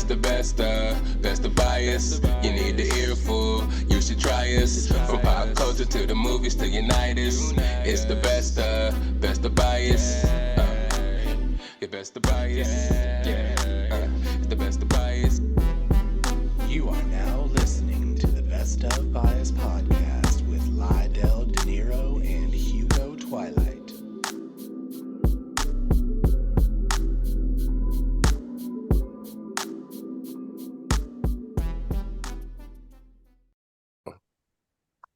It's the best of bias. You need the earful, you should try us. From pop culture to the movies to unite us. It's the best of bias. Your best of bias. Yeah, it's the best of bias. You are now listening to the Best of Bias podcast with Lydell, De Niro, and Hugo Twilight.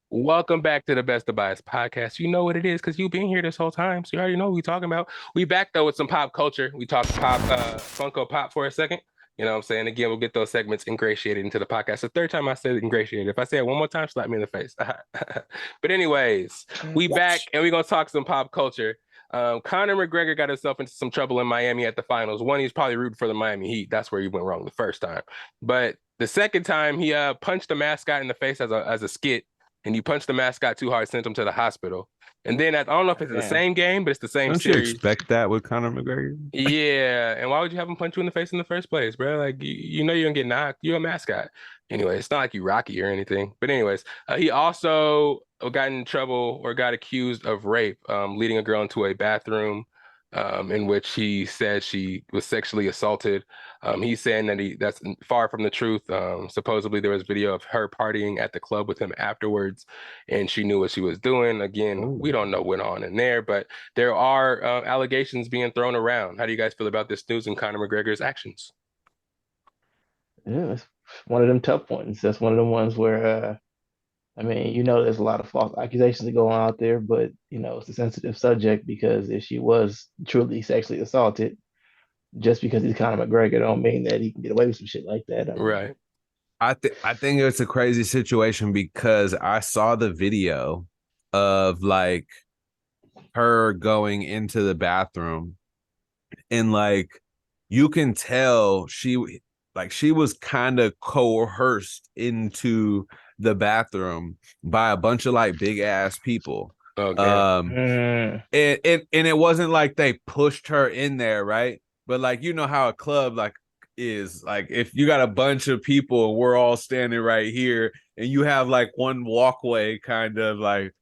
Welcome back to the Best of Bias podcast. You know what it is because you've been here this whole time, so you already know what we're talking about. We back though with some pop culture. We talked pop, Funko Pop for a second. You know what I'm saying? Again, we'll get those segments ingratiated into the podcast. The third time I said ingratiated. If I say it one more time, slap me in the face. But anyways, we back and we're gonna talk some pop culture. Conor McGregor got himself into some trouble in Miami at the finals. One, he's probably rooting for the Miami Heat. That's where he went wrong the first time. But the second time, he punched the mascot in the face as a skit. And you punched the mascot too hard, sent him to the hospital. And then I don't know if it's the same game, but it's the same series. Don't you expect that with Conor McGregor? Yeah. And why would you have him punch you in the face in the first place, bro? Like, you know you're gonna get knocked. You're a mascot. Anyway, it's not like you Rocky or anything. But anyways, he also got in trouble or got accused of rape, leading a girl into a bathroom in which he said she was sexually assaulted. He's saying that that's far from the truth. Supposedly there was video of her partying at the club with him afterwards, and she knew what she was doing. Again, we don't know what went on in there, but there are allegations being thrown around. How do you guys feel about this news and Conor McGregor's actions? Yeah, it's one of them tough ones. That's one of the ones where, there's a lot of false accusations that go on out there, but, it's a sensitive subject because if she was truly sexually assaulted, just because he's Conor McGregor don't mean that he can get away with some shit like that. Right. I think it's a crazy situation because I saw the video of like her going into the bathroom and like you can tell she was kind of coerced into the bathroom by a bunch of like big ass people. Okay. And it wasn't like they pushed her in there, right? But like, you know how a club like is like, if you got a bunch of people and we're all standing right here and you have like one walkway kind of like,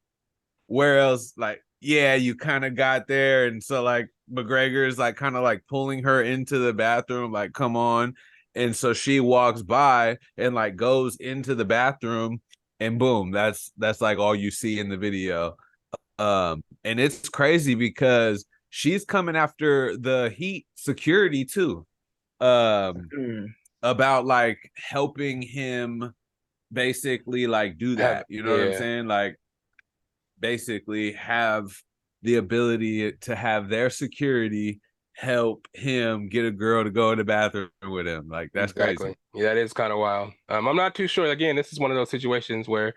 where else? Like, yeah, you kind of got there. And so like McGregor is like kind of like pulling her into the bathroom, like, come on. And so she walks by and like goes into the bathroom and boom, that's like all you see in the video. And it's crazy because she's coming after the Heat security too, about like helping him basically like do that. You know what I'm saying? Like basically have the ability to have their security help him get a girl to go in the bathroom with him. Like that's crazy. Yeah, that is kind of wild. I'm not too sure. Again, this is one of those situations where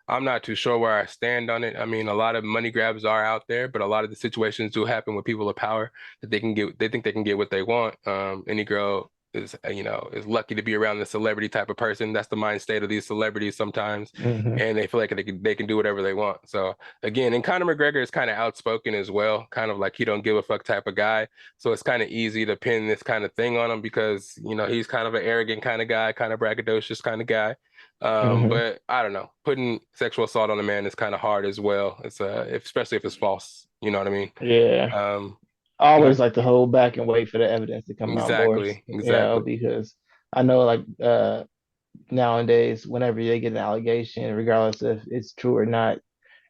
I'm not too sure where I stand on it. I mean, a lot of money grabs are out there, but a lot of the situations do happen with people of power that they think they can get what they want. Any girl is lucky to be around the celebrity type of person. That's the mind state of these celebrities sometimes. And they feel like they can do whatever they want. So again, and Conor McGregor is kind of outspoken as well, kind of like he don't give a fuck type of guy. So it's kind of easy to pin this kind of thing on him because, he's kind of an arrogant kind of guy, kind of braggadocious kind of guy. But I don't know, putting sexual assault on a man is kind of hard as well. It's especially if it's false, you know what I mean? Yeah. Always like to hold back and wait for the evidence to come out more. Exactly. Because I know like nowadays, whenever they get an allegation, regardless if it's true or not,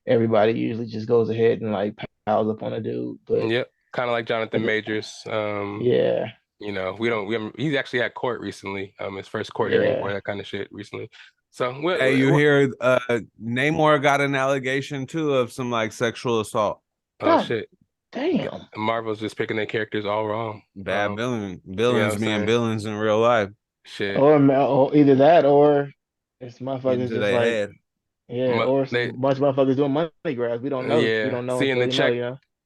everybody usually just goes ahead and like piles up on a dude. But yep, kind of like Jonathan Majors. Yeah. He's actually had court recently, his first court hearing for that kind of shit recently. So hey, you hear Namor got an allegation too of some like sexual assault. Oh shit. Damn. Marvel's just picking their characters all wrong. Bad villains being villains in real life. Shit. Or either that or it's motherfuckers just like head. Or a bunch of motherfuckers doing money grabs. We don't know. Yeah. We don't know. Seeing the check,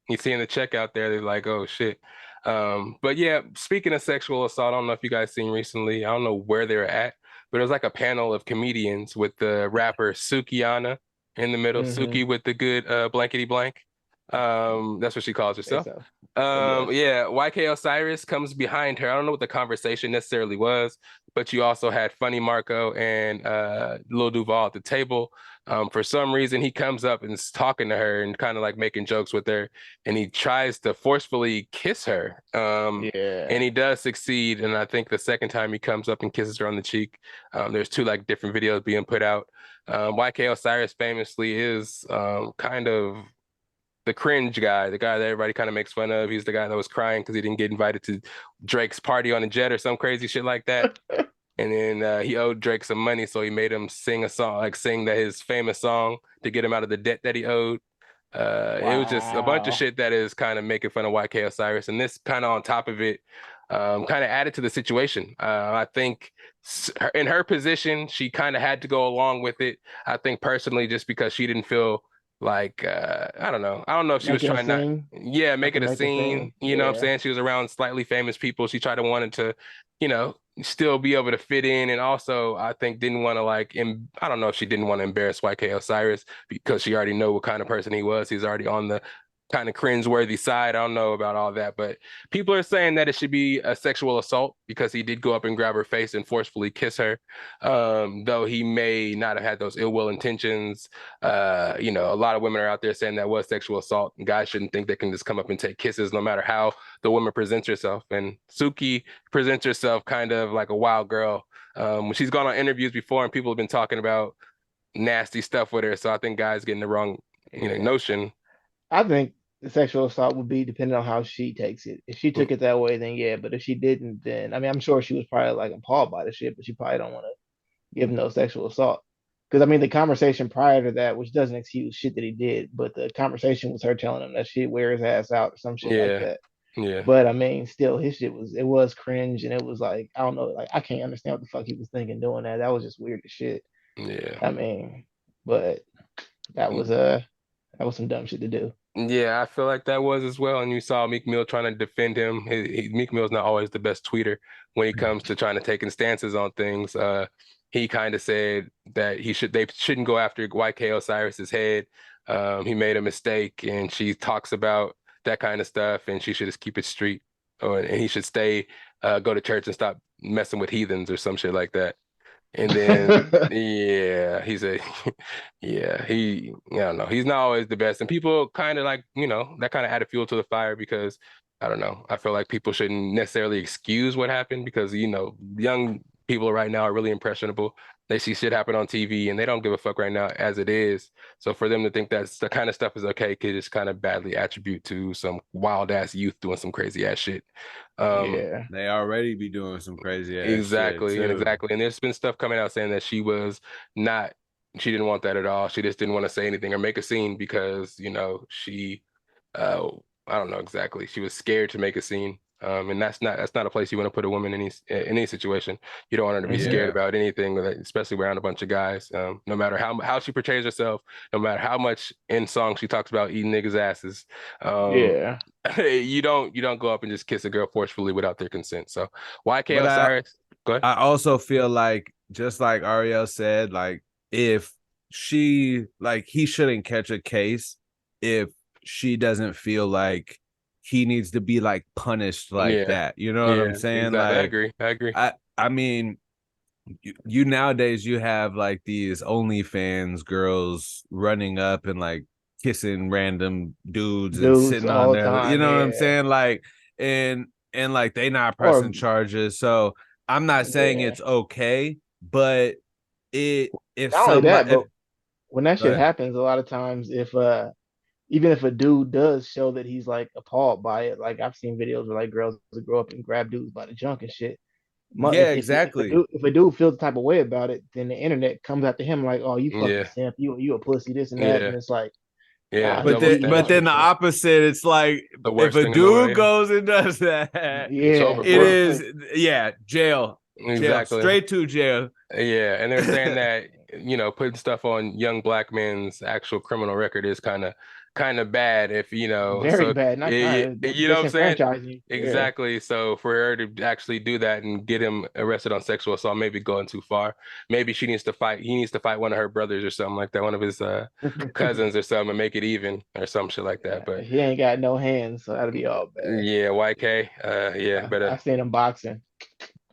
you seeing the check out there, they're like, oh shit. But yeah, speaking of sexual assault, I don't know if you guys seen recently, I don't know where they're at, but it was like a panel of comedians with the rapper Suki in the middle, Suki with the good blankety blank. That's what she calls Say herself. so. But yes. Yeah, YK Osiris comes behind her. I don't know what the conversation necessarily was, but you also had Funny Marco and Lil Duval at the table. For some reason, he comes up and is talking to her and kind of like making jokes with her, and he tries to forcefully kiss her. Yeah. And he does succeed. And I think the second time he comes up and kisses her on the cheek, there's two like different videos being put out. YK Osiris famously is kind of the cringe guy, the guy that everybody kind of makes fun of. He's the guy that was crying because he didn't get invited to Drake's party on a jet or some crazy shit like that. And then he owed Drake some money, so he made him sing a song, like sing his famous song to get him out of the debt that he owed. It was just a bunch of Wow. shit that is kind of making fun of YK Osiris, and this kind of on top of it, kind of added to the situation. I think in her position, she kind of had to go along with it. I think personally, just because she didn't feel like I don't know. I don't know if she was Making a trying not, scene. yeah, make it a Make a scene. scene. You know what I'm Yeah. saying? She was around slightly famous people. She tried to wanted to, you know, still be able to fit in, and also I think didn't want to like, I don't know if she didn't want to embarrass YK Osiris because she already know what kind of person he was. He's already on the kind of cringeworthy side. I don't know about all that, but people are saying that it should be a sexual assault because he did go up and grab her face and forcefully kiss her. Though he may not have had those ill will intentions. You know, a lot of women are out there saying that was sexual assault, and guys shouldn't think they can just come up and take kisses no matter how the woman presents herself. And Suki presents herself kind of like a wild girl. When she's gone on interviews before and people have been talking about nasty stuff with her. So I think guys getting the wrong, Yeah. notion. I think the sexual assault would be depending on how she takes it. If she took it that way, then yeah. But if she didn't, then I mean, I'm sure she was probably like appalled by the shit, but she probably don't want to give him no sexual assault. Because I mean, the conversation prior to that, which doesn't excuse shit that he did, but the conversation was her telling him that shit wear his ass out or some shit like Yeah, that. yeah, But I mean, still, his shit was cringe, and it was like I don't know, like I can't understand what the fuck he was thinking doing that. That was just weird as shit. yeah. I mean, but that was some dumb shit to do. Yeah, I feel like that was as well. And you saw Meek Mill trying to defend him. Meek Mill's not always the best tweeter when he comes to trying to taking stances on things. He kind of said that they shouldn't go after YK Osiris's head. He made a mistake, and she talks about that kind of stuff, and she should just keep it street. And he should go to church and stop messing with heathens or some shit like that. And then, yeah, I don't know. He's not always the best. And people kind of like, that kind of added fuel to the fire because, I don't know, I feel like people shouldn't necessarily excuse what happened because, young people right now are really impressionable. They see shit happen on TV and they don't give a fuck right now as it is. So for them to think that's the kind of stuff is okay could just kind of badly attribute to some wild ass youth doing some crazy ass shit. Yeah. They already be doing some crazy ass Exactly, shit and too. exactly. And there's been stuff coming out saying that she didn't want that at all. She just didn't want to say anything or make a scene because, she, I don't know exactly. She was scared to make a scene. And that's not a place you want to put a woman in any situation. You don't want her to be scared Yeah. about anything, especially around a bunch of guys. No matter how she portrays herself, no matter how much in song she talks about eating niggas' asses. Yeah. You don't go up and just kiss a girl forcefully without their consent. So YK But Osiris, go ahead. I also feel like, just like Ariel said, like if he shouldn't catch a case if she doesn't feel like he needs to be like punished like that. You know what I'm saying? Exactly. Like, I agree. I mean, you nowadays you have like these OnlyFans girls running up and like kissing random dudes and sitting on all the there. You time. know what I'm Yeah. saying? Like, and like they not Or pressing charges. So I'm not saying yeah. it's okay, but if Not only that, somebody, but when that go shit ahead. happens, a lot of times if even if a dude does show that he's like appalled by it, like I've seen videos where like girls grow up and grab dudes by the junk and shit. Yeah, exactly. If a dude feels the type of way about it, then the internet comes after him like, oh, you fucking Yeah. simp, you a pussy, this and that, Yeah. and it's like, Yeah. nah, But Double then standard. the opposite, it's like The if worst a thing in the world. dude goes and does that, It's yeah, over it for is jail. Exactly. Straight to jail. Yeah, and they're saying that, putting stuff on young black men's actual criminal record is kind of kind of bad if Very so bad. Not kind of. That's you know what I'm saying? disenfranchising you. Yeah. Exactly. So for her to actually do that and get him arrested on sexual assault, maybe going too far. Maybe she needs to fight. He needs to fight one of her brothers or something like that, one of his cousins or something, and make it even or some shit like that. Yeah, But he ain't got no hands, so that'll be all bad. yeah, YK, yeah, better. I've seen him boxing.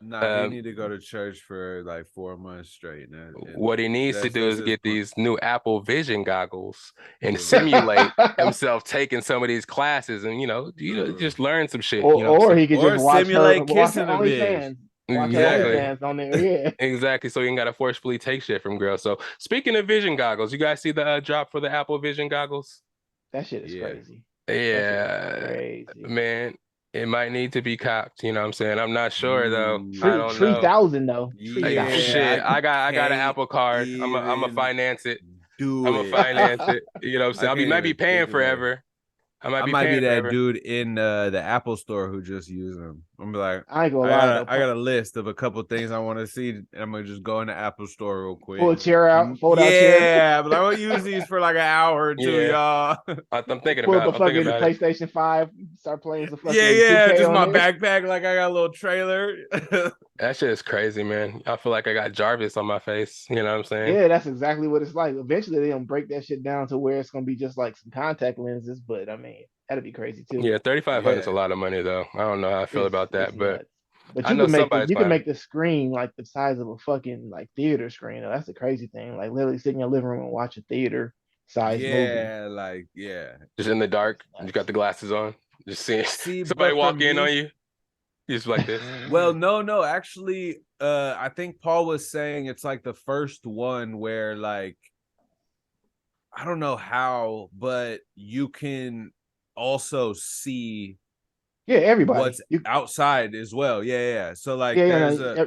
Nah, he Um, need to go to church for like 4 months straight. And what he needs to do that's is his get plan. these new Apple Vision goggles and For real. simulate himself taking some of these classes, and just learn some shit. Or You know what I'm he could Or just simulate watch her kissing a bitch. OnlyFans. saying? Watch her Exactly. OnlyFans on there. Yeah. Exactly. So you ain't got to forcefully take shit from girls. So speaking of vision goggles, you guys see the drop for the Apple Vision goggles? That shit is Yeah. crazy. Yeah, Crazy. man, it might need to be copped. You know what I'm saying? I'm not sure though. I don't Three know. thousand though. Hey, 3,000. shit, I got an can't Apple card. I'm a even finance it. do I'm a it. finance it. You know what I'm I saying? can't Might be even paying think about it. forever. I might I be might be paying that forever. dude in the Apple store who just used them. I'm be like, I ain't gonna lie though. I got a list of a couple things I want to see. And I'm gonna just go in the Apple store real quick. Pull a chair out, fold out chair. Yeah, but I'm gonna use these for like an hour or two, Yeah. y'all. I'm thinking Pull up about. a I'm thinking fucking about it. PlayStation 5, start playing some fucking Yeah, 2K just on my there. backpack, like I got a little trailer. That shit is crazy, man. I feel like I got Jarvis on my face. You know what I'm saying? Yeah, that's exactly what it's like. Eventually, they're gonna break that shit down to where it's gonna be just like some contact lenses. But I mean, that'd be crazy too. Yeah, 3,500 is a Yeah. lot of money though. I don't know how I feel about It's that, but nuts. But I know somebody's you can buying. make the screen like the size of a fucking like theater screen. That's the crazy thing. Like literally sit in your living room and watch a theater size movie. Yeah, like yeah. Just in the dark. That's You nuts. got the glasses on. Just seeing See, somebody but for walk in me, on you. You just like this. well, no, actually, I think Paul was saying it's like the first one where like I don't know how, but you can also see Yeah, everybody. what's outside as well. Yeah. So like Yeah, there's no, a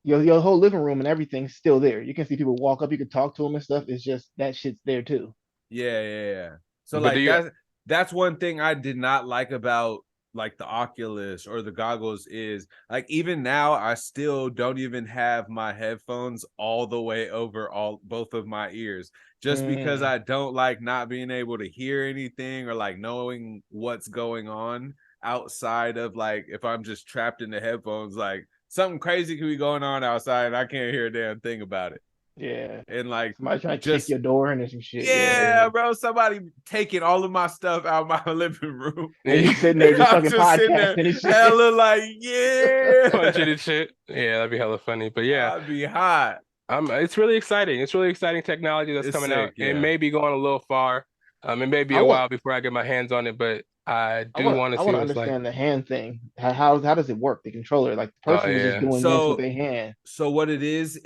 your whole living room and everything's still there. You can see people walk up, you can talk to them and stuff. It's just that shit's there too. yeah. So But do like you that's one thing I did not like about like the Oculus or the goggles is like even now I still don't even have my headphones all the way over both of my ears just because I don't like not being able to hear anything or like knowing what's going on outside of like if I'm just trapped in the headphones, like something crazy could be going on outside and I can't hear a damn thing about it. Yeah. And like Somebody trying to kick just your door and some shit. yeah, bro. Somebody taking all of my stuff out of my living room. And you sitting there just I'm fucking just sitting there, podcasting and shit. hella like, yeah, punching and shit? Yeah, that'd be hella funny. But yeah, I'd be hot. it's really exciting. It's really exciting technology that's It's coming sick, out. yeah. It may be going a little far. It may be I a want while before I get my hands on it, but I I do want want to I see want to what it's like. understand the hand thing. How does it work? The controller, like the Oh person was just yeah. doing this with their hand. So what it is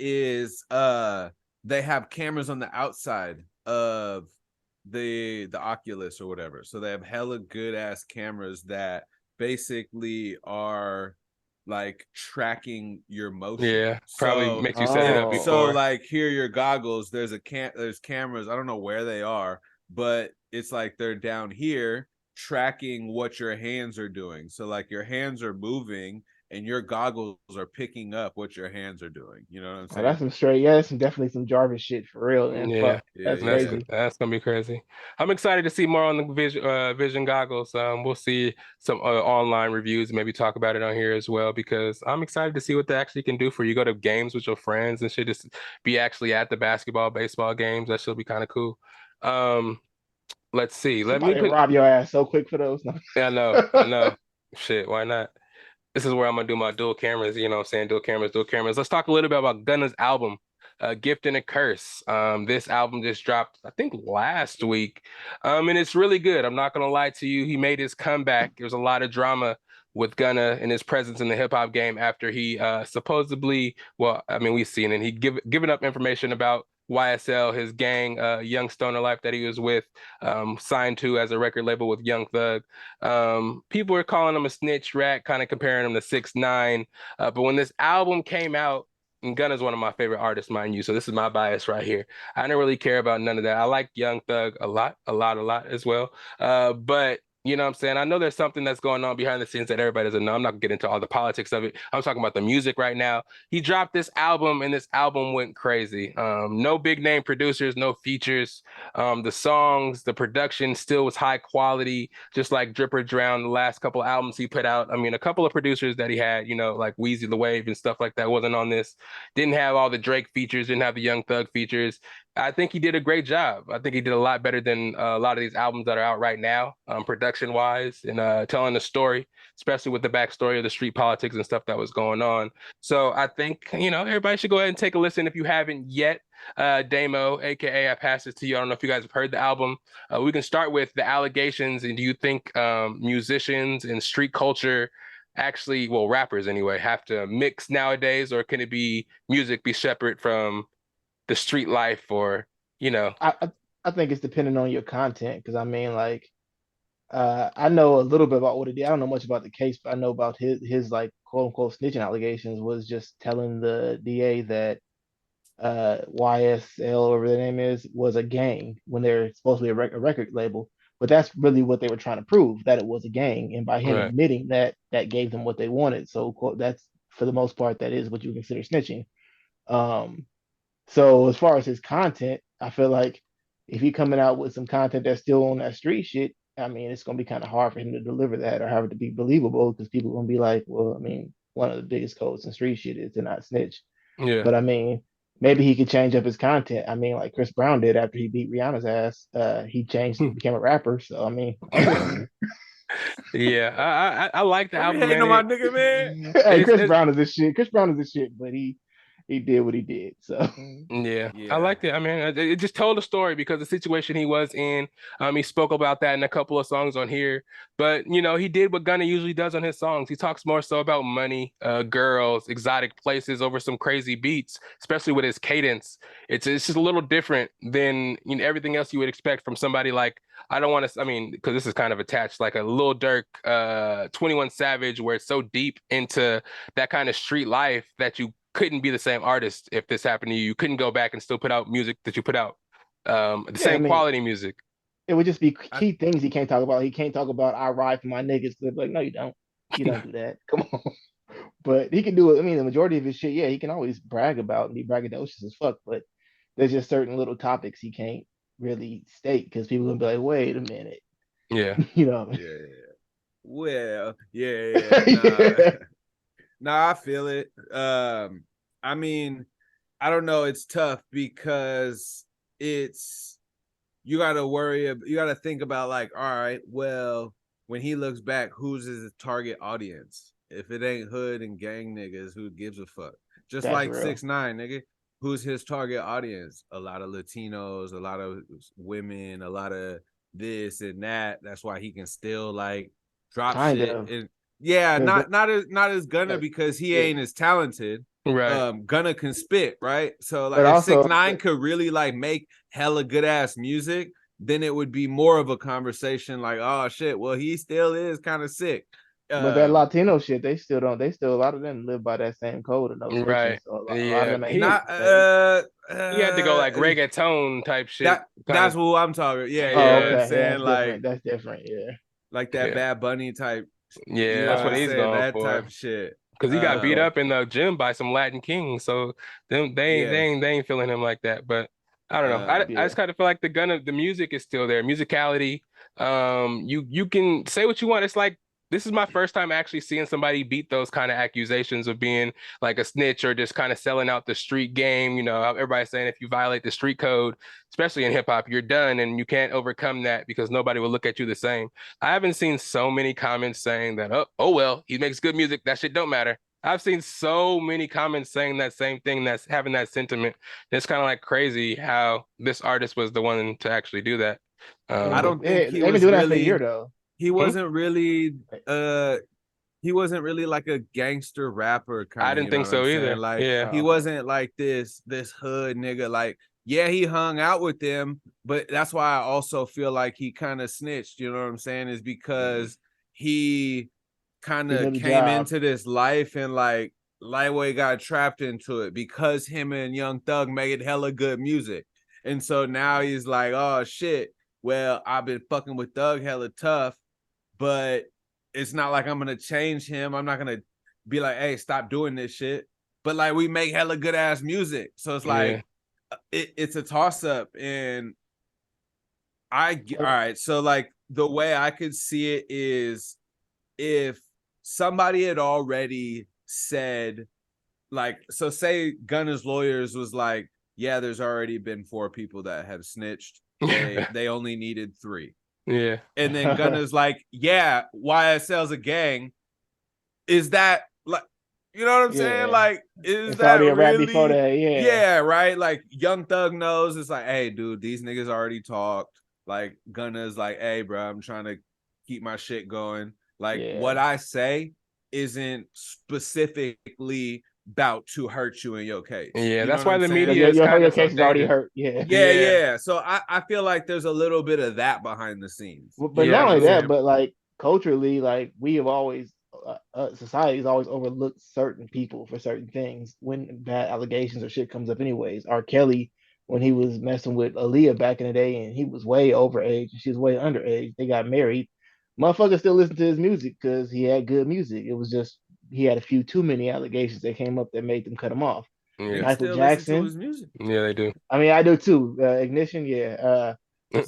they have cameras on the outside of the Oculus or whatever. So they have hella good ass cameras that basically are like tracking your motion. Yeah, probably So makes you set it up Oh. so before. like here are your goggles. There's cameras. I don't know where they are, but it's like they're down here tracking what your hands are doing. So like your hands are moving and your goggles are picking up what your hands are doing. You know what I'm Oh, saying? that's some straight. Yeah, that's definitely some Jarvis shit for real. And Yeah, fuck, that's that's crazy. that's gonna be crazy. I'm excited to see more on the vision goggles. We'll see some online reviews, maybe talk about it on here as well because I'm excited to see what they actually can do for you. Go to games with your friends and shit. Just be actually at the basketball, baseball games. That should be kind of cool. Let's see. Let me Somebody put. rob your ass so quick for those. No. Yeah, I know. Shit, why not? This is where I'm gonna do my dual cameras, you know what I'm saying? Dual cameras, dual cameras. Let's talk a little bit about Gunna's album, Gift and a Curse. This album just dropped, I think, last week. And it's really good. I'm not gonna lie to you. He made his comeback. There's a lot of drama with Gunna and his presence in the hip hop game after he supposedly, well, I mean, we've seen it. He given up information about YSL, his gang, Young Stoner Life that he was with, signed to as a record label with Young Thug. People were calling him a snitch rat, kind of comparing him to 6ix9ine. But when this album came out, and Gunna's one of my favorite artists, mind you, so this is my bias right here. I don't really care about none of that. I like Young Thug a lot as well. But You know what I'm saying? I know there's something that's going on behind the scenes that everybody doesn't know. I'm not gonna get into all the politics of it. I'm talking about the music right now. He dropped this album and this album went crazy. No big name producers, no features. The songs, the production still was high quality, just like Drip or Drown, the last couple of albums he put out. I mean, a couple of producers that he had, you know, like Weezy the Wave and stuff like that wasn't on this. Didn't have all the Drake features, didn't have the Young Thug features. I think he did a great job. I think he did a lot better than a lot of these albums that are out right now, production wise, and telling the story, especially with the backstory of the street politics and stuff that was going on. So I think, you know, everybody should go ahead and take a listen if you haven't yet. Damo, aka I pass it to you. I don't know if you guys have heard the album. We can start with the allegations. And do you think musicians and street culture actually, well, rappers anyway, have to mix nowadays, or can it be music be separate from the street life, or you know? I think it's depending on your content, because I mean, like, I know a little bit about what he did. I don't know much about the case, but I know about his like quote unquote snitching allegations was just telling the DA that YSL, or whatever their name is, was a gang when they're supposed to be a record label. But that's really what they were trying to prove, that it was a gang. And by him Right. admitting that, that gave them what they wanted. So quote, that's for the most part, that is what you consider snitching. Um, so as far as his content, I feel like if he coming out with some content that's still on that street shit, I mean, it's gonna be kind of hard for him to deliver that or have it to be believable, because people are gonna be like, well, I mean, one of the biggest codes in street shit is to not snitch. Yeah. But I mean, maybe he could change up his content. I mean, like Chris Brown did after he beat Rihanna's ass. He changed, became a rapper. So I mean, Yeah, I like the I be album, hating man. on my nigga, man. hey, Chris It's Brown is this shit. Chris Brown is this shit, but he did what he did. So Yeah, I Yeah. liked it. I mean, it just told a story because the situation he was in. He spoke about that in a couple of songs on here. But you know, he did what Gunna usually does on his songs. He talks more so about money, girls, exotic places over some crazy beats, especially with his cadence. It's just a little different than, you know, everything else you would expect from somebody like, I don't want to. I mean, because this is kind of attached, like a Lil Durk, 21 Savage, where it's so deep into that kind of street life that you couldn't be the same artist if this happened to you. You couldn't go back and still put out music that you put out. The yeah, I same mean, quality music. it would just be I, key things he can't talk about. He can't talk about I ride for my niggas. Like, no, you don't. You don't do that. Come on. But he can do it. I mean, the majority of his shit, yeah, he can always brag about and be braggadocious as fuck. But there's just certain little topics he can't really state, because people gonna be like, wait a minute, Yeah. you know. yeah. Well, yeah. Nah. Nah, I feel it. I mean, I don't know. It's tough because you got to think about, like, all right, well, when he looks back, who's his target audience? If it ain't hood and gang niggas, who gives a fuck? Just That's like real. 6ix9ine, nigga. Who's his target audience? A lot of Latinos, a lot of women, a lot of this and that. That's why he can still like drop Kind shit. of. And yeah, Because not as Gunna, because he yeah. ain't as talented. Right. Gunna can spit, right? So like But if also 6ix9ine could really like make hella good ass music, then it would be more of a conversation like, oh shit, well, he still is kind of sick. but that Latino shit, they still don't. They still, a lot of them live by that same code and no snitching. Right. So a lot of Yeah. them ain't He shit not to say. he had to go like reggaeton type shit. that's what I'm talking. Yeah, you Oh, know Yeah. what I'm okay. Yeah, saying? that's Like different. That's different. Yeah. that Yeah. Bad Bunny type, Yeah. you know That's what what I'm he's saying? going That for. type of shit. Because he got beat Yeah. up in the gym by some Latin kings. So Yeah. they ain't feeling him like that. But I don't know. I Yeah. just kind of feel like the music is still there. Musicality. You can say what you want. It's like, this is my first time actually seeing somebody beat those kind of accusations of being like a snitch or just kind of selling out the street game. You know, everybody's saying if you violate the street code, especially in hip hop, you're done and you can't overcome that because nobody will look at you the same. I haven't seen so many comments saying that, oh well, he makes good music. That shit don't matter. I've seen so many comments saying that same thing, that's having that sentiment. It's kind of like crazy how this artist was the one to actually do that. Yeah, I but don't think he they've been was doing that for a year really though. he Hmm? wasn't really he wasn't really like a gangster rapper kind I of, didn't you know think what I'm so saying? either. Like Yeah. he Okay. wasn't like this hood nigga. Like, yeah, he hung out with them, but that's why I also feel like he kind of snitched, you know what I'm saying? Is because he kind He knew of the came job. into this life and like Lightweight got trapped into it because him and Young Thug made hella good music. And so now he's like, oh shit, well, I've been fucking with Thug hella tough. but it's not like I'm gonna change him. I'm not gonna be like, hey, stop doing this shit. But like we make hella good ass music. So it's like it's a toss-up. And all right. So like the way I could see it is if somebody had already said, like, so say Gunna's lawyers was like, yeah, there's already been 4 people that have snitched. They only needed 3. Yeah. And then Gunna's like, yeah, YSL's a gang. Is that like, you know what I'm saying? Like, is it's that already a rap really? before that? Yeah, right. Like Young Thug knows. It's like, hey, dude, these niggas already talked. Like Gunna's like, hey, bro, I'm trying to keep my shit going. Like what I say isn't specifically about to hurt you in your case. Yeah, you that's why the media your case is already hurt. Yeah. So I feel like there's a little bit of that behind the scenes. But not only that, but like culturally, like we have always society has always overlooked certain people for certain things when bad allegations or shit comes up. Anyways, R. Kelly, when he was messing with Aaliyah back in the day, and he was way overage and she was way underage, they got married. Motherfuckers still listen to his music because he had good music. It was just he had a few too many allegations that came up that made them cut him off. Yeah. Michael Jackson, his music. Yeah, they do. I mean, I do too. Ignition,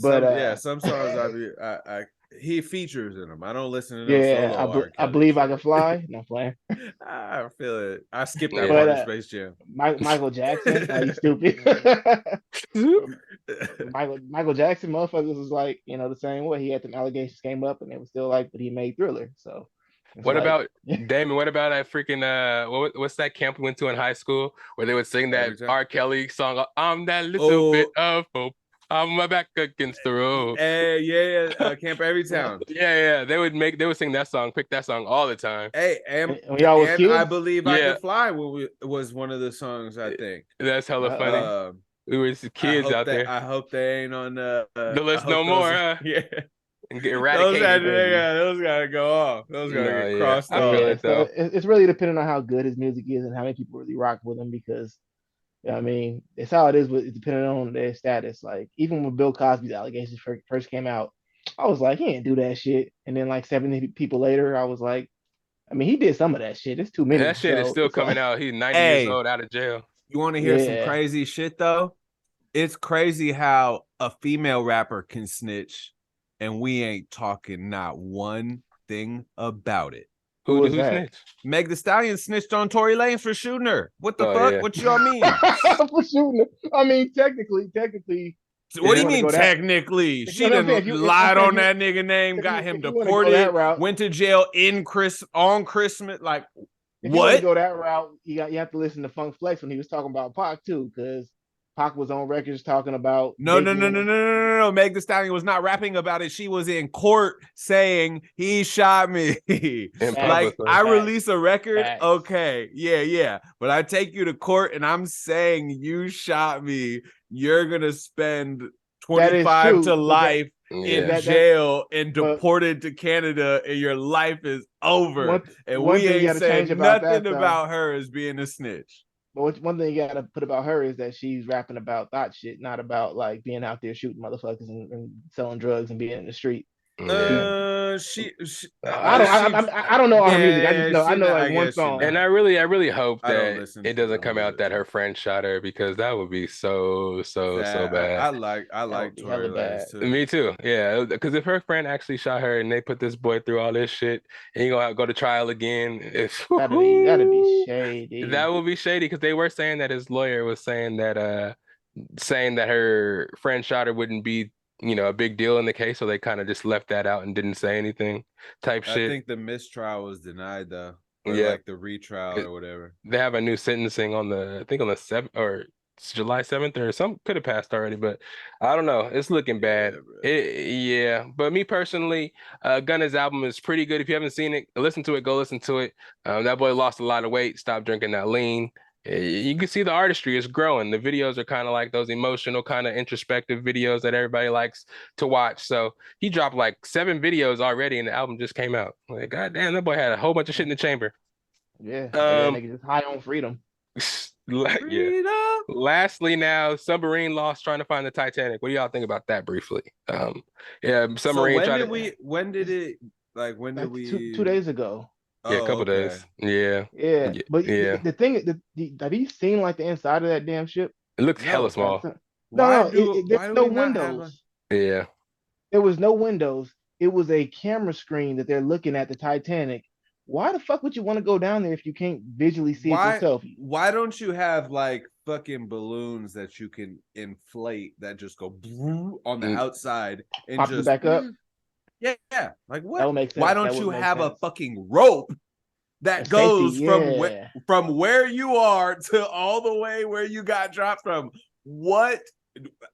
but some songs he features in them. I don't listen to no solo. I believe I can fly. Not playing. I feel it. I skipped that part of Space Jam. Michael Jackson, you stupid. Michael Jackson, motherfuckers was like, the same way. He had them allegations came up, and they was still like, but he made Thriller. So, what about Damon? What about that freaking what's that camp we went to in high school where they would sing that R. Kelly song? I'm that little bit of hope. I'm my back against the road. Hey, Camp Every Town. Yeah. They would sing that song, pick that song all the time. Hey, and I believe I Can Fly was one of the songs, I think. That's hella funny. We were kids out there. I hope they ain't on the list no more, huh? Yeah. And get eradicated. Those gotta go off. Those gotta get crossed off. So it's really depending on how good his music is and how many people really rock with him, because I mean, it's how it is. It's depending on their status. Like even when Bill Cosby's allegations first came out, I was like, he didn't do that shit. And then like 70 people later, I was like, I mean, he did some of that shit. It's too many. That shit is still coming out. He's 90 years old, out of jail. You want to hear some crazy shit though? It's crazy how a female rapper can snitch, and we ain't talking not one thing about it. Who snitched? Meg Thee Stallion snitched on Tory Lanez for shooting her. What the fuck? Yeah. What y'all mean? For shooting her. I mean, technically. What do you mean technically? She done lied on that nigga name, got him deported, went to jail on Christmas. Like, if what? You go that route, you have to listen to Funk Flex when he was talking about Pac too, because Pac was on records talking about no. Meg Thee Stallion was not rapping about it. She was in court saying he shot me. Like I release a record, okay, yeah. But I take you to court and I'm saying you shot me. You're gonna spend 25 to life in jail and deported to Canada, and your life is over. And we ain't saying nothing about her as being a snitch. But one thing you gotta put about her is that she's rapping about thought shit, not about like being out there shooting motherfuckers and selling drugs and being in the street. I don't know all her music. I know like one song. And I really hope that it doesn't come out that her friend shot her, because that would be so bad. I like Tory Lanez too. Me too. Yeah, because if her friend actually shot her and they put this boy through all this shit and he gonna go to trial again, that'd be shady. That would be shady, because they were saying that his lawyer was saying that her friend shot her wouldn't be a big deal in the case, so they kind of just left that out and didn't say anything type shit. I think the mistrial was denied though. Or like the retrial or whatever. They have a new sentencing on the 7th, or it's July 7th, or some could have passed already, but I don't know. It's looking bad. But me personally, Gunna's album is pretty good. If you haven't seen it, listen to it, go listen to it. That boy lost a lot of weight, stopped drinking that lean. You can see the artistry is growing. The videos are kind of like those emotional, kind of introspective videos that everybody likes to watch. So he dropped like 7 videos already, and the album just came out. Like, God damn, that boy had a whole bunch of shit in the chamber. Yeah, nigga just high on freedom. Lastly, now submarine lost trying to find the Titanic. What do y'all think about that briefly? Submarine. So when did it Like when did like we? 2 days ago. Yeah, a Oh, couple okay. days. Yeah. Yeah, but Yeah. the thing, have you seen like the inside of that damn ship? It looks hella No. small. No, no, Why there's do no we not have a? windows. Yeah. There was no windows. It was a camera screen that they're looking at the Titanic. Why the fuck would you want to go down there if you can't visually see it Why? yourself? Why don't you have like fucking balloons that you can inflate that just go on the Mm. outside and Pops it just back up. Yeah. Like That what? would make sense. Why That don't would you make have a sense. fucking rope that A safety, goes yeah. from where you are to all the way where you got dropped from? What?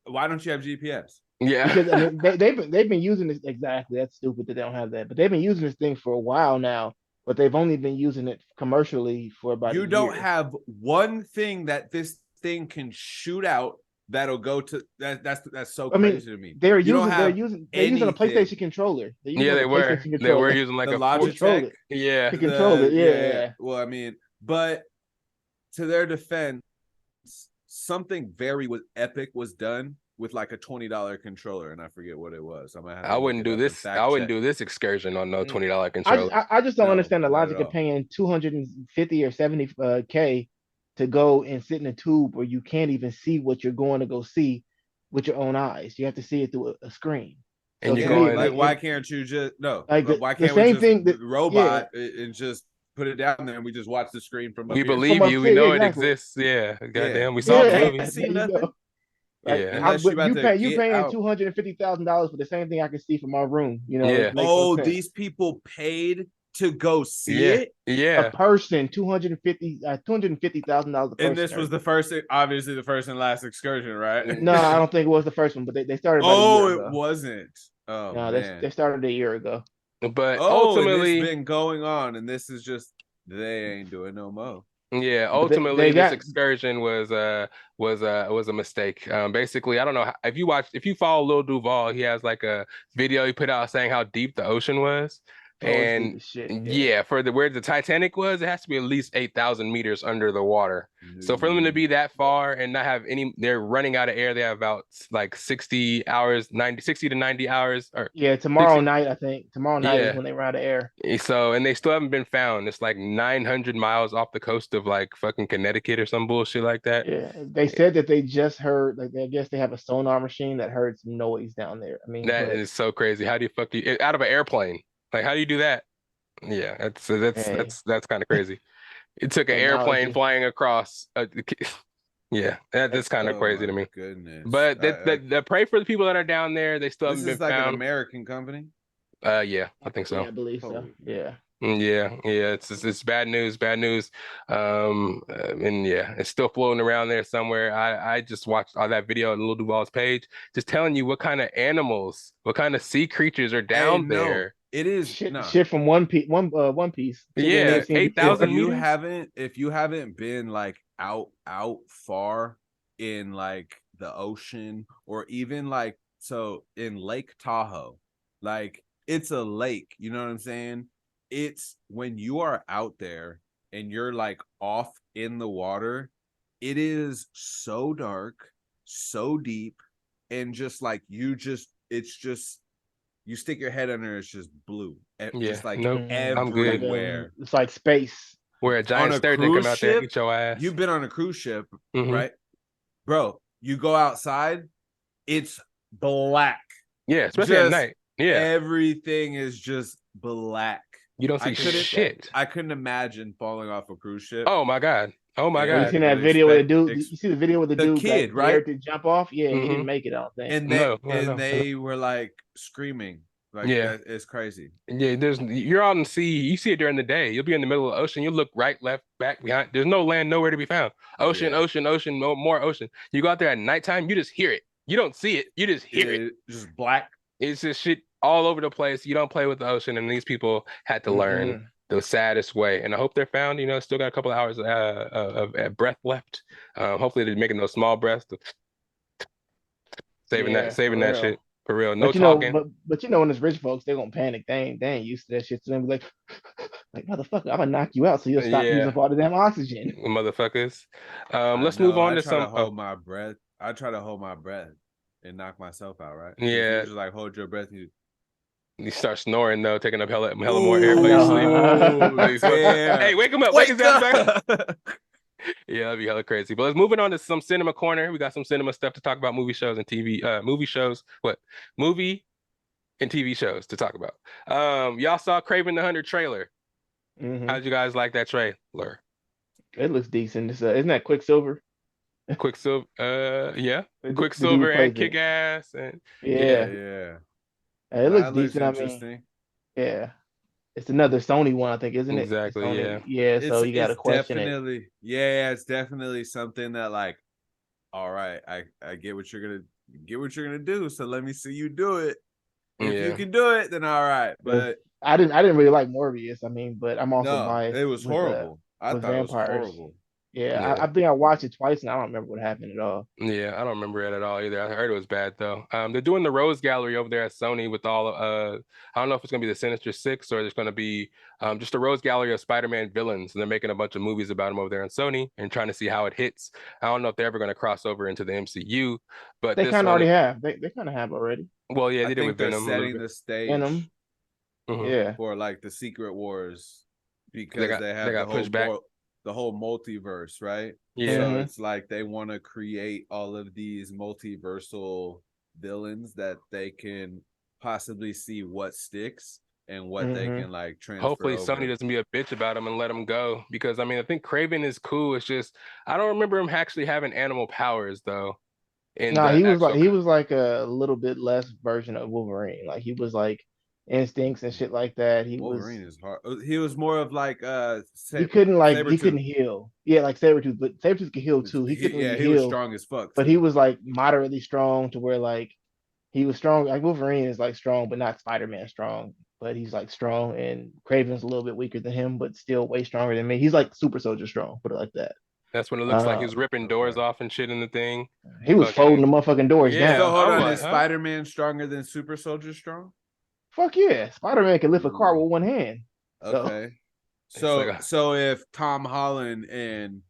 Why don't you have GPS? Yeah. Because I mean they've been using this exactly. That's stupid that they don't have that. But they've been using this thing for a while now. But they've only been using it commercially for about a You year. don't have one thing that this thing can shoot out that'll go to that's so I mean, crazy to me. they're You don't using have they're using a anything. PlayStation controller. They're using Yeah, like they a were. PlayStation They were controller using like The a to control Logitech. it. Yeah. To control it. Yeah. Well, I mean, but to their defense, something very epic was done with like a $20 controller, and I forget what it was. I'm gonna have to I wouldn't look it do up and this. fact I wouldn't check. do this excursion on no Mm. $20 controller. I just don't No, understand the not logic at of all. paying 250 or 70 K to go and sit in a tube where you can't even see what you're going to go see with your own eyes. You have to see it through a screen. So And you're to me, going. Like why can't you just like why the can't we same just thing that robot and just put it down there and we just watch the screen from up We here? believe from you. We upstairs, know it exactly. exists. Yeah. Yeah. Goddamn. We saw the Yeah, movie. Can't see there you nothing go. Like, Yeah. unless you about to you get paying out. $250,000 for the same thing I can see from my room. You know, Yeah. it makes no Oh, sense. these people paid to go see Yeah. it, A Yeah. person, $250,000 a person. and this was the first, obviously the first and last excursion, right? No, I don't think it was the first one, but they started about a Oh, year it ago. wasn't. Oh No, man. they started a year ago. But Oh, and this ultimately, been going on, and this is just they ain't doing no more. yeah, But ultimately they this got excursion was a mistake. Basically, I don't know if you follow Lil Duval, he has like a video he put out saying how deep the ocean was. it's deep And as shit. yeah, for where the Titanic was, it has to be at least 8,000 meters under the water. So for them to be that far and not have they're running out of air. They have about like 60 to 90 hours or Yeah, tomorrow 60, night, I think. Tomorrow night is yeah. when they run out of air. So, and they still haven't been found. It's like 900 miles off the coast of like fucking Connecticut or some bullshit like that. Yeah, they said that they just heard, like, I guess they have a sonar machine that heard some noise down there. I mean, That but is so crazy. How do you out of an airplane? Like, how do you do that? Yeah, hey, that's kind of crazy. It took an airplane technology. flying across. Yeah, that's kind of Oh crazy to my me. goodness. But that pray for the people that are down there. They still This haven't is been like an found. American company. Yeah, I think so. Yeah, I believe so. Holy Yeah. Yeah, it's bad news, bad news. And yeah, it's still floating around there somewhere. I just watched all that video on Lil Duval's page, just telling you what kind of animals, what kind of sea creatures are down no, there. it is Shit from One Piece, One Piece. Shit we ain't Yeah, never seen 8,000 before. meters. if you haven't been like out far in like the ocean or even like so in Lake Tahoe, like it's a lake, you know what I'm saying? It's when you are out there and you're like off in the water, it is so dark, so deep, and just like it's just you stick your head under, it's just blue, Yeah, just like nope, I'm good. everywhere. It's like space. Where a giant On a sturgeon come cruise out there and ship, eat your ass. you've been on a cruise ship, Mhm. right? Bro, you go outside, it's black. Yeah, especially at Just night. Yeah, everything is just black. you don't see shit. I couldn't imagine falling off a cruise ship. Oh my God. Oh my Yeah. Well, you God. seen that And video with the expect- dude? You see the video with the the dude kid, that right? dared to jump off? Yeah, he Mhm. didn't make it. I don't think. And No, they were like screaming. Like Yeah. that is crazy. Yeah, you're out in the sea. You see it during the day. You'll be in the middle of the ocean. You look right, left, back, behind. There's no land nowhere to be found. Ocean, Yeah. ocean, more ocean. You go out there at nighttime, you just hear it. You don't see it. You just hear it. Just black. It's just shit all over the place. You don't play with the ocean, and these people had to learn the saddest way. And I hope they're found. Still got a couple of hours of breath left. Hopefully they're making those small breaths, saving Yeah, that for shit real. for real. No But you know, talking. but you know, when it's rich folks, they're gonna panic. They ain't used to that shit. So they'll be like, like motherfucker, I'm gonna knock you out, so you'll stop Yeah. using up all the damn oxygen. Motherfuckers. I Let's know, move on I to try to some. hold my breath. I try to hold my breath and knock myself out, right? Yeah. You just like hold your breath. He starts snoring though, taking up hella Ooh, more air while you sleep. damn. Hey, wake him up! Wake his ass back. Yeah, that'd be hella crazy. But let's moving on to some cinema corner. We got some cinema stuff to talk about, movie shows and TV, movie shows. What? Movie and TV shows to talk about. Y'all saw Craven the Hunter trailer. Hmm. How'd you guys like that trailer? It looks decent. It's, isn't that Quicksilver? Quicksilver, yeah. The dude who Quicksilver and plays it. Kick-Ass and Yeah, yeah, Yeah. yeah. It looks That looks decent. I mean, interesting. yeah. It's another Sony one, I think, isn't it? It's exactly, yeah. Sony. Yeah, so you gotta It's question it. definitely it's definitely something that like, all right, I get what you're gonna do. So let me see you do it. If you Yeah. can do it, then all right. But I didn't really like Morbius. I mean, but I'm also no, biased it was horrible. I with thought it was vampires. horrible. Yeah, Yeah. I think I watched it twice and I don't remember what happened at all. Yeah, I don't remember it at all either. I heard it was bad though. They're doing the Rose Gallery over there at Sony with all I don't know if it's gonna be the Sinister Six or there's gonna be just a Rose Gallery of Spider-Man villains. And they're making a bunch of movies about them over there on Sony and trying to see how it hits. I don't know if they're ever gonna cross over into the MCU, but They this kind of one, already have. They kind of have already. well, yeah, I they did think with they're Venom a little setting bit. the stage Venom. Mhm. Yeah. for like the Secret Wars because got- they have they got pushed back. the whole multiverse, right? Yeah. So Mhm. it's like they want to create all of these multiversal villains that they can possibly see what sticks and what they Mhm. can like transfer Hopefully over. Sony doesn't be a bitch about him and let him go because I mean I think Craven is cool. It's just I don't remember him actually having animal powers though in Nah, the actual. he was like a little bit less version of Wolverine. Like he was like instincts and shit like that. Wolverine is hard. He was more of like He couldn't Sabretooth. heal. Yeah, like Sabretooth, but Sabretooth could heal too. He couldn't really he was heal, strong as fuck. but too. he was like moderately strong to where like he was strong. Like Wolverine is like strong, but not Spider-Man strong. But he's like strong, and Craven's a little bit weaker than him, but still way stronger than me. He's like super soldier strong, put it like that. That's what it looks like. He was Um, ripping doors Okay. off and shit in the thing. he was folding the motherfucking doors Yeah. So down. hold I'm on, like, is huh? Spider-Man stronger than Super Soldier strong? Fuck yeah, Spider-Man can lift a car with one hand. So, Okay. It's So like so if Tom Holland and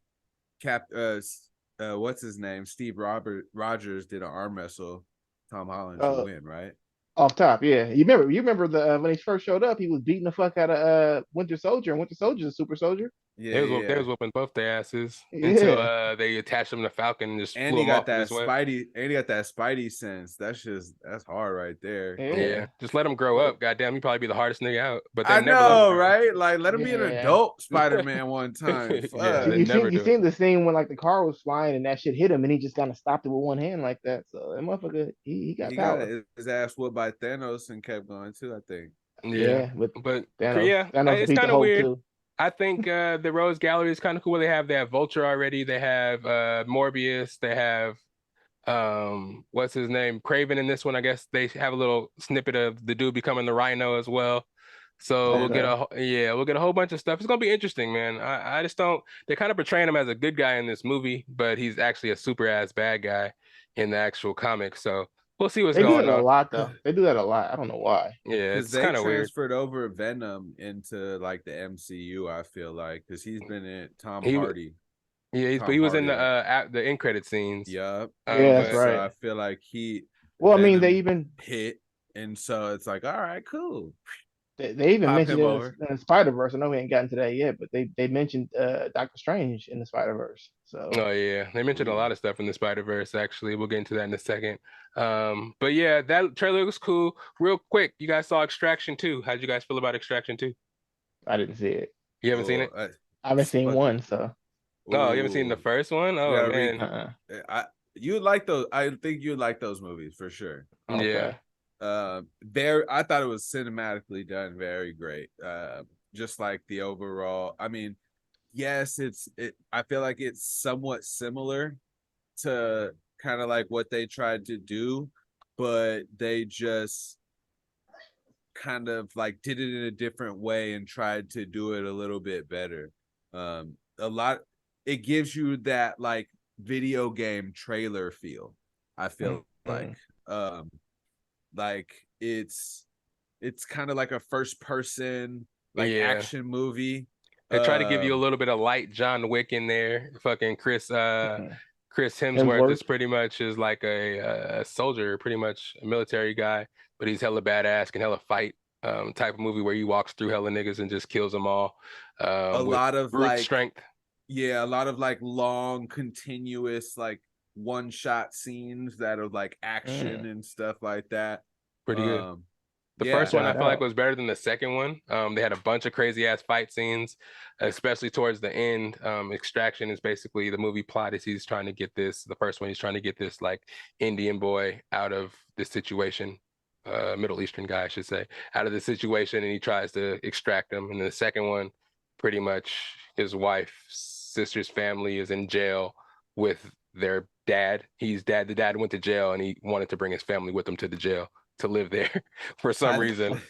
what's his name? Steve Rogers did an arm wrestle, Tom Holland should win, right? off top, yeah. You remember the when he first showed up, he was beating the fuck out of Winter Soldier, and Winter Soldier's a super soldier. Yeah, they was whooping both their asses Yeah. until they attached him to Falcon and just And flew he him got off that his way. Spidey sense. That's hard right there. Yeah, just let him grow up. Goddamn, he probably be the hardest nigga out. But they I never let him know, grow. right? Like let him be an Yeah. adult Spider-Man one time. Fuck. Yeah, they You never do seen, it. you seen the scene when like the car was flying and that shit hit him, and he just kind of stopped it with one hand like that. So that motherfucker, he got He power. got his ass whooped by Thanos and kept going too, I think. Yeah, but but Thanos, yeah, Thanos it's beat the kind of Hulk weird. too. I think the Rose Gallery is kind of cool. They have Vulture already. They have Morbius. They have what's his name? Craven in this one. I guess they have a little snippet of the dude becoming the Rhino as well. So we'll get a whole bunch of stuff. It's gonna be interesting, man. I just don't. They're kind of portraying him as a good guy in this movie, but he's actually a super ass bad guy in the actual comics. So we'll see what's They do going that a on. lot though. They do that a lot. I don't know why. Yeah, Because it's they kind of weird. transferred over Venom into like the MCU, I feel like, because he's been in Tom He- Hardy. Yeah, but Tom he was in Hardy. the end credit scenes. Yup. Yeah, that's but- right. So I feel like Well, I mean, Venom they even hit, and so it's like, all right, cool. they even Pop mentioned him it over. in Spider-Verse. I know we ain't gotten to that yet, but they mentioned Doctor Strange in the Spider-Verse. So Oh yeah, they mentioned a lot of stuff in the Spider-Verse. Actually, we'll get into that in a second. But yeah, that trailer looks cool. Real quick, you guys saw Extraction 2. How'd you guys feel about Extraction 2? I didn't see it. You haven't seen it? I haven't seen Fuck. one. So No, you haven't seen the Ooh. first one? Oh gotta read- man, You like those? I think you like those movies for sure. yeah. I thought it was cinematically done very great. Just like the overall. I mean, yes, I feel like it's somewhat similar to kind of like what they tried to do, but they just kind of like did it in a different way and tried to do it a little bit better. It gives you that like video game trailer feel. I feel like it's kind of like a first person like action movie. They try to give you a little bit of light John Wick in there. Fucking Chris Hemsworth is pretty much is like a soldier, pretty much a military guy but he's hella badass, can hella fight. Type of movie where he walks through hella niggas and just kills them all. A With lot of brute like strength. Yeah, a lot of like long, continuous, like one shot scenes that are like action and stuff like that. Pretty good. The Yeah, first one I Shout felt like out. was better than the second one. They had a bunch of crazy ass fight scenes, especially towards the end. Extraction is basically the movie plot is he's trying to get this. The first one he's trying to get this like Indian boy out of this situation, Middle Eastern guy I should say, out of the situation, and he tries to extract him. And the second one, pretty much his wife's sister's family is in jail with their dad. The dad went to jail, and he wanted to bring his family with him to the jail to live there for some reason.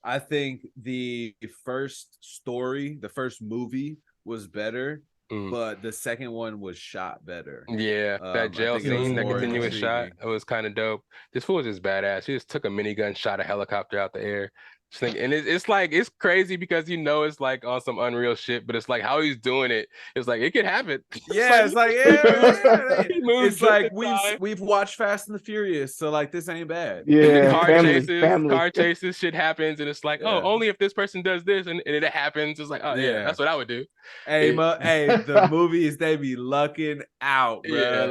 I think the first story, the first movie was better, but the second one was shot better. Yeah, that jail scene, that continuous shot, it was kind of dope. This fool was just badass. He just took a minigun, shot a helicopter out the air. And it's like, it's crazy because it's like on some unreal shit, but it's like how he's doing it. It's like, it could happen. Yeah, it's like, it's like time. we've watched Fast and the Furious, so like this ain't bad. Yeah, car chases, shit happens, and it's like, oh, only if this person does this, and it happens. It's like, oh yeah, that's what I would do. Hey, the movies, they be lucking out, bro. Yeah.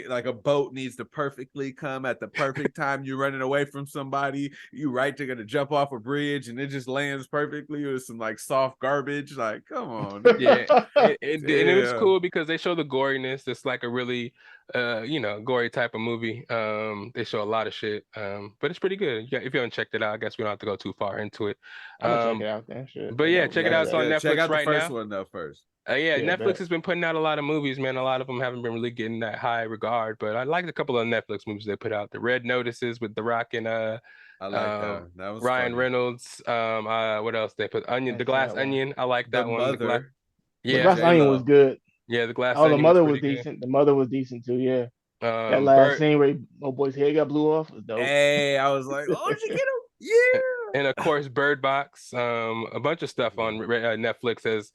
Like a boat needs to perfectly come at the perfect time. You're running away from somebody, they're gonna jump off a bridge, and it just lands perfectly with some like soft garbage. Like, come on. Yeah, and it was cool because they show the goriness. It's like a really gory type of movie. They show a lot of shit, but it's pretty good. Yeah, if you haven't checked it out, I guess we don't have to go too far into it. I'll check it out then. Sure. But yeah, check it out. It's on Netflix check out right the first now. one though first. Yeah, Netflix bet. has been putting out a lot of movies, man. A lot of them haven't been really getting that high regard, but I liked a couple of Netflix movies they put out. The Red Notices with The Rock and I like that. That was Ryan funny. Reynolds. What else they put? The Glass Onion. I like that one. Mother. The Glass Onion was good. Yeah, The Glass Onion. The Mother was decent. The Mother was decent too. Yeah. That last scene where boy's head got blew off was dope. Hey, I was like, oh, did you get him? Yeah. And of course, Bird Box. A bunch of stuff on Netflix has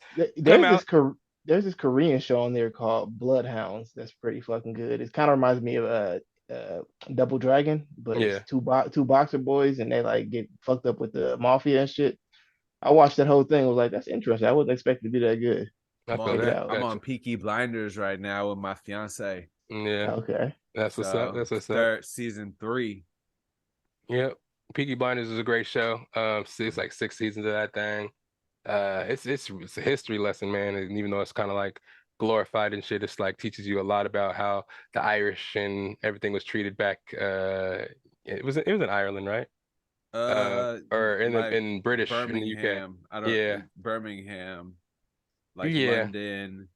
There's this Korean show on there called Bloodhounds that's pretty fucking good. It kind of reminds me of Double Dragon, but it's two boxer boys and they like get fucked up with the mafia and shit. I watched that whole thing. I was like, that's interesting. I wasn't expecting to be that good. I'm on Peaky Blinders right now with my fiance. Yeah. Okay. That's what's up. That's what's up. Season 3. Yep. Peaky Blinders is a great show. It's like 6 seasons of that thing. It's a history lesson, man. And even though it's kind of like glorified and shit, it's like teaches you a lot about how the Irish and everything was treated back. It was in Ireland, right? Or in British Birmingham, in the UK. Birmingham, like London.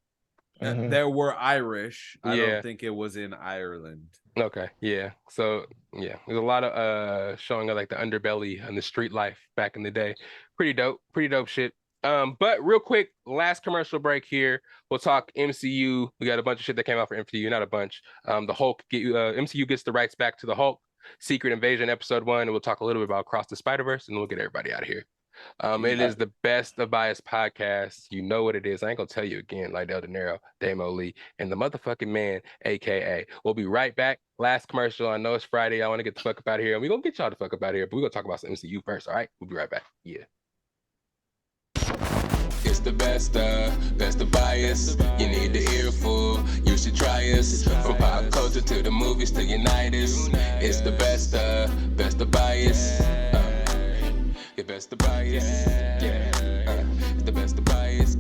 There were Irish. I don't think it was in Ireland. Okay, yeah. So yeah, there's a lot of showing of like the underbelly and the street life back in the day. Pretty dope shit. But real quick, last commercial break here. We'll talk MCU. We got a bunch of shit that came out for MCU, not a bunch. The Hulk, MCU gets the rights back to the Hulk. Secret Invasion episode 1, and we'll talk a little bit about Across the Spider-Verse, and we'll get everybody out of here. It is the Best of Bias podcast. You know what it is. I ain't gonna tell you again. Lydell De Niro, DamoLee, and the motherfucking man, aka. We'll be right back. Last commercial. I know it's Friday. I want to get the fuck up out of here, and we're gonna get y'all the fuck up out of here. But we're gonna talk about some MCU first. All right, we'll be right back. Yeah. It's the best of bias. You need the earful, you should try us. From pop culture to the movies to Unitas. It's the best of bias. Your best of bias. It's the best of bias.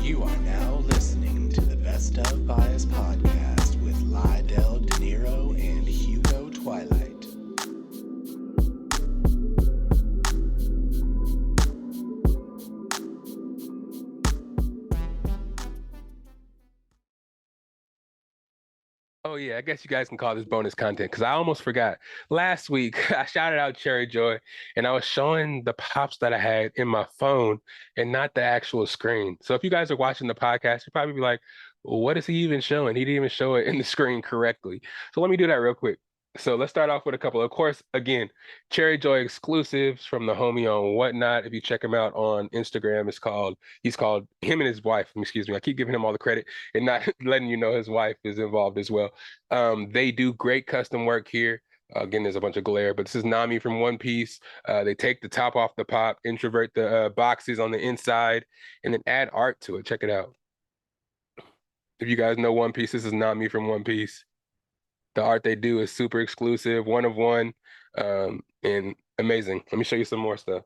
You are now listening to the Best of Bias podcast with Lydell De Niro and Hugo Twilight. Oh yeah, I guess you guys can call this bonus content because I almost forgot. Last week, I shouted out Cherry Joy, and I was showing the pops that I had in my phone and not the actual screen. So if you guys are watching the podcast, you'll probably be like, well, what is he even showing? He didn't even show it in the screen correctly. So let me do that real quick. So let's start off with a couple. Of course, again, Cherry Joy exclusives from the homie on Whatnot. If you check him out on Instagram, he's called him and his wife. Excuse me. I keep giving him all the credit and not letting you know his wife is involved as well. They do great custom work here. Again, there's a bunch of glare, but this is Nami from One Piece. They take the top off the pop, introvert the boxes on the inside, and then add art to it. Check it out. If you guys know One Piece, this is Nami from One Piece. The art they do is super exclusive, one of one, and amazing. Let me show you some more stuff.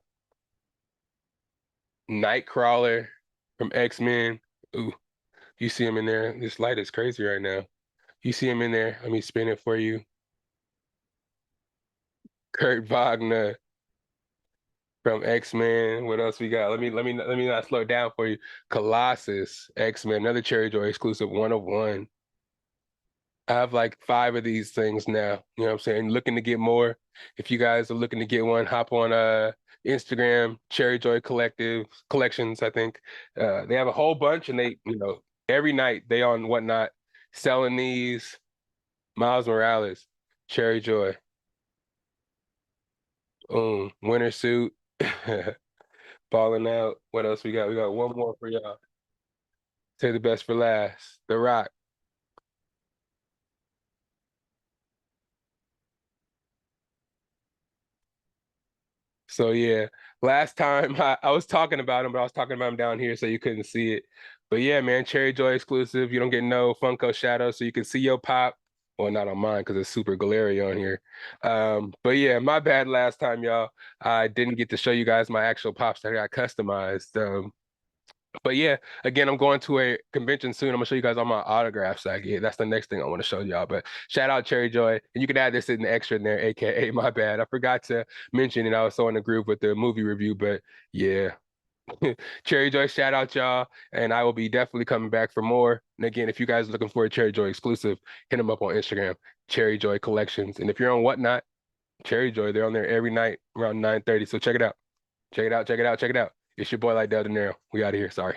Nightcrawler from X-Men. Ooh, you see him in there. This light is crazy right now. You see him in there. Let me spin it for you. Kurt Wagner from X-Men. What else we got? Let me not slow it down for you. Colossus, X-Men, another Cherry Joy exclusive, one of one. I have like 5 of these things now. You know what I'm saying? Looking to get more. If you guys are looking to get one, hop on Instagram, Cherry Joy Collections, I think. They have a whole bunch, and they, every night they on Whatnot selling these. Miles Morales, Cherry Joy. Winter suit. Balling out. What else we got? We got one more for y'all. Say the best for last. The Rock. So yeah, last time I was talking about him, but I was talking about him down here, so you couldn't see it. But yeah, man, Cherry Joy exclusive. You don't get no Funko shadow, so you can see your pop. Well, not on mine because it's super glary on here. But yeah, my bad last time, y'all. I didn't get to show you guys my actual pops that I got customized. But yeah, again, I'm going to a convention soon. I'm gonna show you guys all my autographs. Yeah, that's the next thing I want to show y'all. But shout out Cherry Joy, and you can add this in the extra in there, aka my bad. I forgot to mention it. I was so in the group with the movie review, but yeah. Cherry Joy, shout out y'all, and I will be definitely coming back for more. And again, if you guys are looking for a Cherry Joy exclusive, hit them up on Instagram, Cherry Joy Collections. And if you're on Whatnot, Cherry Joy, they're on there every night around 9:30. So check it out. Check it out, check it out, check it out. It's your boy Lydell De Niro. We out of here. Sorry.